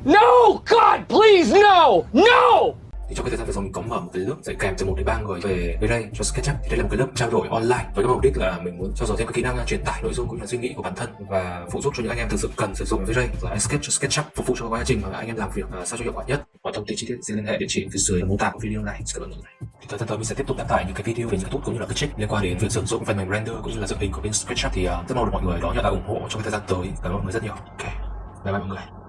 No! God, please, no! No! Thì trong cái thời gian vừa rồi mình có mở một cái lớp dạy kèm từ 1 đến 3 người về VRAY cho Sketchup. Thì đây là một cái lớp trao đổi online với cái mục đích là mình muốn trau dồi thêm cái kỹ năng truyền tải nội dung cũng như là suy nghĩ của bản thân và phụ giúp cho những anh em thực sự cần sử dụng VRAY là Sketchup phục vụ cho quá trình mà anh em làm việc sao cho hiệu quả nhất. Mọi thông tin chi tiết xin liên hệ địa chỉ phía dưới mô tả của video này. Cảm ơn mọi người. Thì thời gian tới mình sẽ tiếp tục đăng tải những cái video về những cái tools cũng như là cái trick liên quan đến việc sử dụng phần mềm render cũng như là dựng hình của bên Sketchup thì rất mong được mọi người đó nhận là ủng hộ trong cái thời gian tới. Cảm ơn mọi người rất nhiều. Ok, bye bye mọi người.